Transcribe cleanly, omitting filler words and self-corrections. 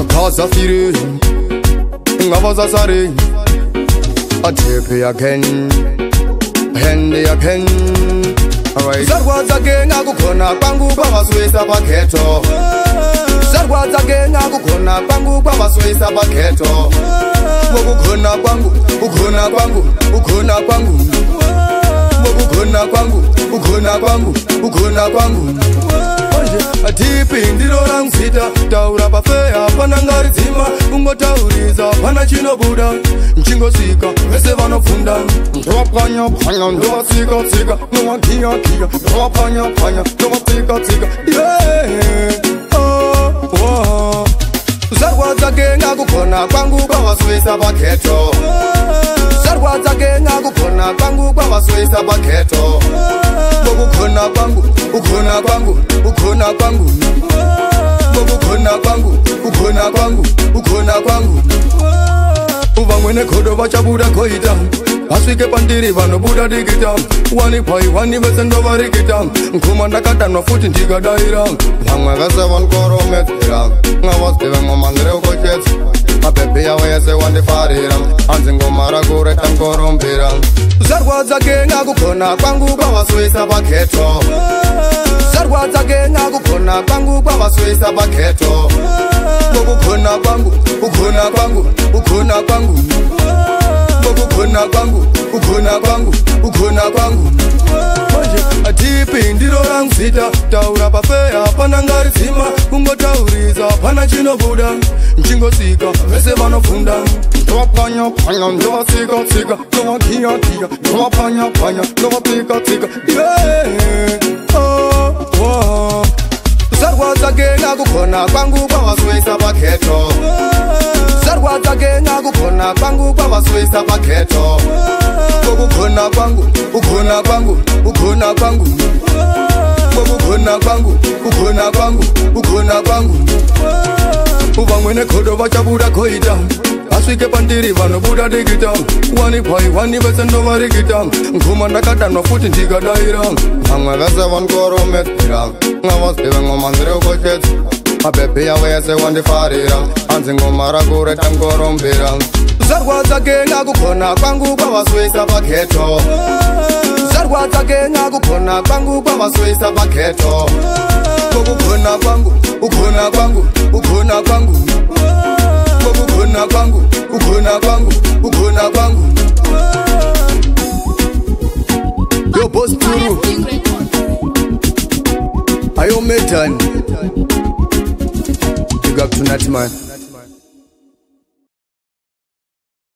Cause of you, I was a sorry. I take it again, handy again. Alright, that was again. I go kona pangu kwa swesa paketo. That was again. I go kona pangu kwa swesa paketo. Ukona pangu, ukona pangu, ukona pangu. Ukona pangu, ukona pangu, ukona pangu. Atipi ndiro rangsita taura pafeya panangari dzima ungotauriza pana chinobuda mchingosika vese vanofunda ndovapanya panya ndovasika tsika novakiya kiya ndovapanya panya ndovatsika tsika zarwadza kenga kukona kwangu kwavaswisa paketo zarwadza kenga kukona kwangu kwavaswisa paketo ukona kwangu ukona kwangu ukona kwangu ukona kwangu ukona kwangu ukona kwangu uvamwene khodo vachabuda khoita vasvike pandiri vanobuda dikita wani pai wani vese ndovarikita nkuma ndakadanwa futi ndikadaira vamwe vese vankoromedzera ngavasive mwamandire ukochetsa mabhebhi yavo yese wandifarira hanzi ngoma rakureta nkorombera zarwadza kenga kukona kwangu kwavaswisa paketo zarwadza kenga kukona kwangu kwavaswisa paketo ukona kwangu ukona kwangu ukona kwangu ukona kwangu ukona kwangu ukona kwangu atipi ndiro rangsita taura pafeya panangari dzima kungotauriza pana chinobuda mchingosika vese vanofunda ndovapanya panya ndovasika tsika novakiya kiya ndovapanya panya ndovatsika tsika zarwadza kenga kukona kwangu kwavaswisa paketo zarwadza kenga kukona kwangu kwavaswisa paketo ukona kwangu ukona kwangu ukona kwangu ukona kwangu ukona kwangu ukona kwangu uvamwene khodo vachabuda khoita vasvike pandiri vanobuda dikita wani pai wani vese ndovarikita nkuma ndakadanwa futi ndikadaira vamwe vese vankoromedzera ngavasive mwamanzire ukochetsa mabhebhi yavo yese wandifarira hanzi ngoma rakureta nkorombera zarwadza kenga kukona kwangu kwavaswisa paketo zarwadza kenga kukona kwangu kwavaswisa paketo ukona kwangu ukona kwangu ukona kwangu ukona kwangu ukona kwangu ukona kwangu yo boss Turu ayo metan big up tonight man.